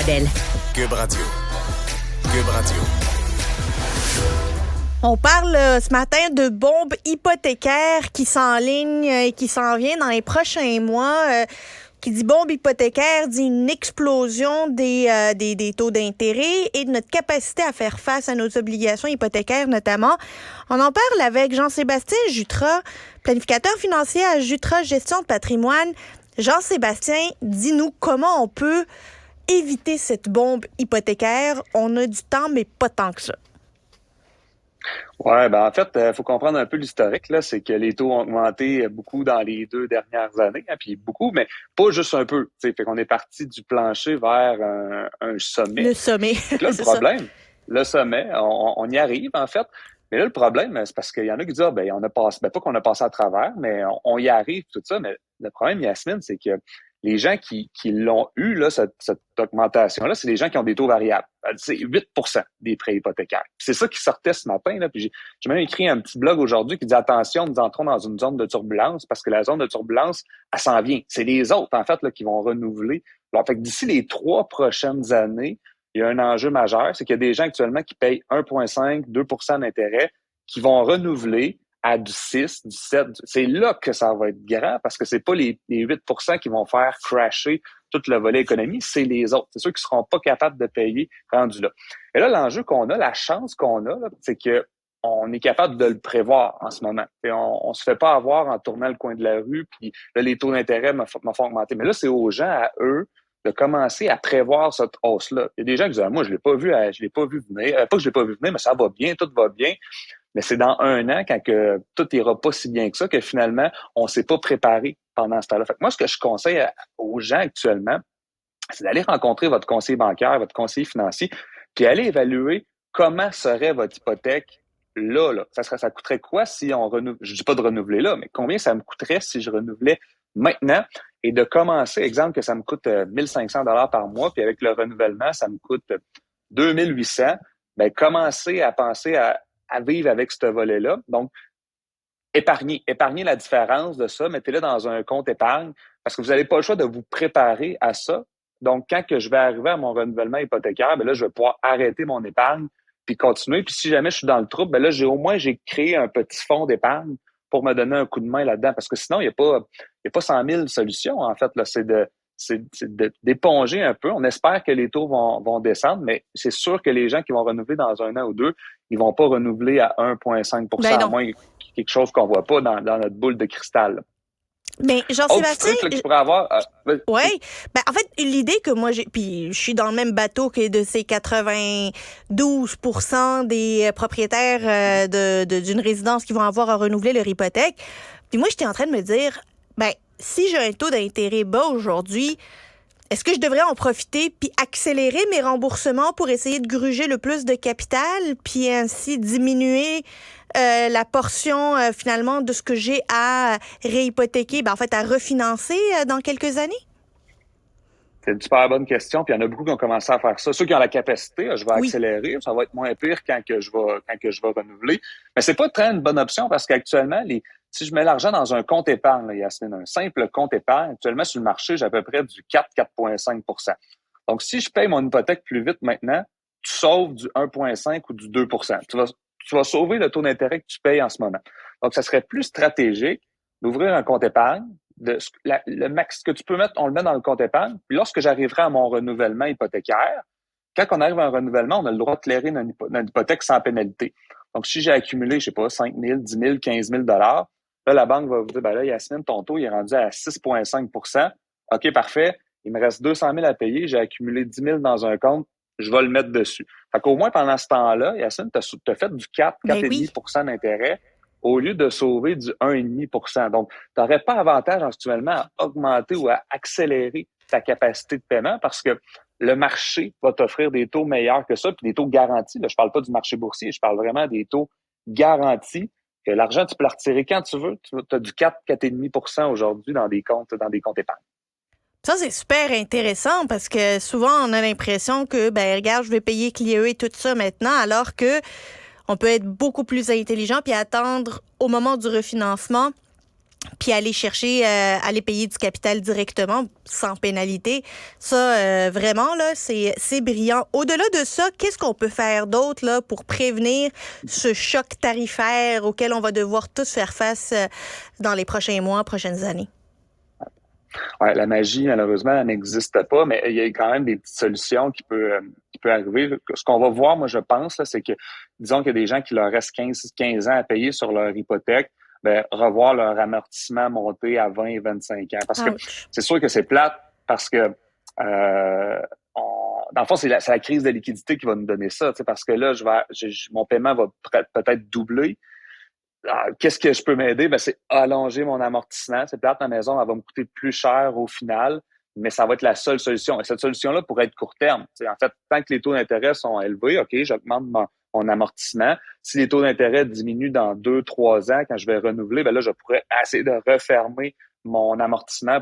Pradel. Cube Radio. Cube Radio. On parle ce matin de bombes hypothécaires qui s'enlignent et qui s'en viennent dans les prochains mois. Qui dit bombe hypothécaire dit une explosion des taux d'intérêt et de notre capacité à faire face à nos obligations hypothécaires notamment. On en parle avec Jean-Sébastien Jutra, planificateur financier à Jutra Gestion de patrimoine. Jean-Sébastien, dis-nous comment on peut éviter cette bombe hypothécaire. On a du temps, mais pas tant que ça. Ouais, ben en fait, il faut comprendre un peu l'historique, là. C'est que les taux ont augmenté beaucoup dans les 2 dernières années, hein, puis beaucoup, mais pas juste un peu. Fait qu'on est parti du plancher vers un sommet. Le sommet. Là, le problème, le sommet, on y arrive, en fait. Mais là, le problème, c'est parce qu'il y en a qui disent, on a passé, pas qu'on a passé à travers, mais on y arrive, tout ça. Mais le problème, Yasmine, c'est que les gens qui l'ont eu, là, cette augmentation-là, c'est les gens qui ont des taux variables. C'est 8 des prêts hypothécaires. C'est ça qui sortait ce matin, là. Puis j'ai même écrit un petit blog aujourd'hui qui dit attention, nous entrons dans une zone de turbulence parce que la zone de turbulence, elle s'en vient. C'est les autres, en fait, là, qui vont renouveler. Alors, fait que d'ici les 3 prochaines années, il y a un enjeu majeur, c'est qu'il y a des gens actuellement qui payent 1,5, 2 d'intérêt, qui vont renouveler à du 6, du 7. C'est là que ça va être grand parce que c'est pas les 8 qui vont faire crasher tout le volet économie, c'est les autres. C'est ceux qui seront pas capables de payer rendus là. Et là, l'enjeu qu'on a, la chance qu'on a, là, c'est que on est capable de le prévoir en ce moment. Et on se fait pas avoir en tournant le coin de la rue, puis là, les taux d'intérêt me font augmenter. Mais là, c'est aux gens, à eux, de commencer à prévoir cette hausse-là. Il y a des gens qui disent, moi, je l'ai pas vu venir. Pas que je l'ai pas vu venir, mais ça va bien, tout va bien. Mais c'est dans un an, quand que tout ira pas si bien que ça, que finalement, on s'est pas préparé pendant ce temps-là. Fait que moi, ce que je conseille aux gens actuellement, c'est d'aller rencontrer votre conseiller bancaire, votre conseiller financier, puis aller évaluer comment serait votre hypothèque là. Ça coûterait quoi si on renouvelle, je dis pas de renouveler là, mais combien ça me coûterait si je renouvelais maintenant et de commencer, exemple que ça me coûte 1500 $ par mois, puis avec le renouvellement, ça me coûte 2800, ben commencer à penser à vivre avec ce volet-là. Donc, épargnez la différence de ça, mettez-le dans un compte épargne parce que vous n'avez pas le choix de vous préparer à ça. Donc, quand que je vais arriver à mon renouvellement hypothécaire, ben là, je vais pouvoir arrêter mon épargne puis continuer. Puis si jamais je suis dans le trouble, ben là, j'ai créé un petit fonds d'épargne pour me donner un coup de main là-dedans parce que sinon, il n'y a pas 100 000 solutions, en fait. Là, c'est d'éponger un peu. On espère que les taux vont descendre, mais c'est sûr que les gens qui vont renouveler dans 1 an ou 2, ils vont pas renouveler à 1,5 à moins quelque chose qu'on voit pas dans notre boule de cristal. Mais Jean-Sébastien, tu pourrais avoir. Oui. Ben en fait, l'idée que moi j'ai, puis je suis dans le même bateau que de ces 92% des propriétaires d'une résidence qui vont avoir à renouveler leur hypothèque. Puis moi, j'étais en train de me dire, si j'ai un taux d'intérêt bas aujourd'hui, est-ce que je devrais en profiter puis accélérer mes remboursements pour essayer de gruger le plus de capital puis ainsi diminuer la portion finalement de ce que j'ai à réhypothéquer, à refinancer dans quelques années? C'est une super bonne question, puis il y en a beaucoup qui ont commencé à faire ça. Ceux qui ont la capacité, je vais accélérer, ça va être moins pire quand je vais renouveler. Mais c'est pas très une bonne option parce qu'actuellement, si je mets l'argent dans un compte épargne, là, Yasmine, un simple compte épargne, actuellement sur le marché, j'ai à peu près du 4,5 %. Donc, si je paye mon hypothèque plus vite maintenant, tu sauves du 1,5 ou du 2 %. Tu vas sauver le taux d'intérêt que tu payes en ce moment. Donc, ça serait plus stratégique d'ouvrir un compte épargne. Le max que tu peux mettre, on le met dans le compte épargne. Puis lorsque j'arriverai à mon renouvellement hypothécaire, quand on arrive à un renouvellement, on a le droit de clairer notre hypothèque sans pénalité. Donc, si j'ai accumulé, je sais pas, 5 000, 10 000, 15 000 $, là, la banque va vous dire, là, Yasmine, ton taux, il est rendu à 6,5 %. OK, parfait. Il me reste 200 000 à payer. J'ai accumulé 10 000 dans un compte. Je vais le mettre dessus. Fait qu'au moins, pendant ce temps-là, Yasmine, t'as fait du 4,5 % d'intérêt au lieu de sauver du 1,5 %. Donc, tu n'aurais pas avantage actuellement à augmenter ou à accélérer ta capacité de paiement parce que le marché va t'offrir des taux meilleurs que ça, puis des taux garantis. Là, je parle pas du marché boursier, je parle vraiment des taux garantis. Que l'argent, tu peux le retirer quand tu veux. Tu as du 4,5 % aujourd'hui dans des comptes épargne. Ça, c'est super intéressant parce que souvent, on a l'impression que, regarde, je vais payer Clio et tout ça maintenant, alors que on peut être beaucoup plus intelligent puis attendre au moment du refinancement puis aller payer du capital directement sans pénalité. Ça, vraiment, là, c'est brillant. Au-delà de ça, qu'est-ce qu'on peut faire d'autre là pour prévenir ce choc tarifaire auquel on va devoir tous faire face dans les prochains mois, prochaines années? Ouais, la magie, malheureusement, elle n'existe pas, mais il y a quand même des petites solutions qui peuvent arriver. Ce qu'on va voir, moi, je pense, là, c'est que, disons qu'il y a des gens qui leur restent 15 ans à payer sur leur hypothèque, ben, revoir leur amortissement monter à 20 et 25 ans. Parce que c'est sûr que c'est plate, parce que dans le fond, c'est la crise de liquidité qui va nous donner ça, parce que là, mon paiement va peut-être doubler. Qu'est-ce que je peux m'aider? Ben, c'est allonger mon amortissement. C'est plate, ma maison, elle va me coûter plus cher au final, mais ça va être la seule solution. Et cette solution-là pourrait être court terme. T'sais, en fait, tant que les taux d'intérêt sont élevés, OK, j'augmente mon amortissement. Si les taux d'intérêt diminuent dans 2-3 ans, quand je vais renouveler, ben là, je pourrais essayer de refermer mon amortissement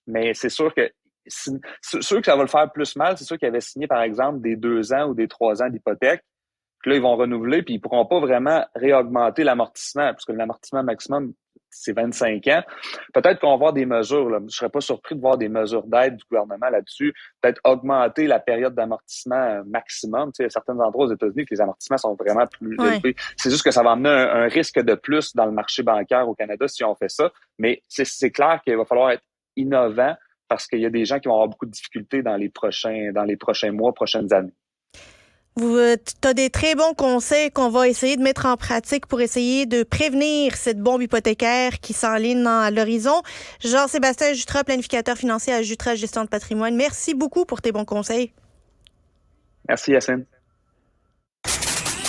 mais c'est sûr que ceux que ça va le faire plus mal, c'est ceux qui avaient signé, par exemple, des 2 ans ou des 3 ans d'hypothèque. Puis là, ils vont renouveler, puis ils pourront pas vraiment réaugmenter l'amortissement, parce que l'amortissement maximum, c'est 25 ans. Peut-être qu'on va voir des mesures, là. Je serais pas surpris de voir des mesures d'aide du gouvernement là-dessus. Peut-être augmenter la période d'amortissement maximum. Tu sais, il y a certains endroits aux États-Unis que les amortissements sont vraiment plus élevés. C'est juste que ça va amener un risque de plus dans le marché bancaire au Canada si on fait ça. Mais c'est clair qu'il va falloir être innovant parce qu'il y a des gens qui vont avoir beaucoup de difficultés dans les prochains mois, prochaines années. Tu as des très bons conseils qu'on va essayer de mettre en pratique pour essayer de prévenir cette bombe hypothécaire qui s'enligne à l'horizon. Jean-Sébastien Jutra, planificateur financier à Jutra Gestion de patrimoine. Merci beaucoup pour tes bons conseils. Merci, Yacine.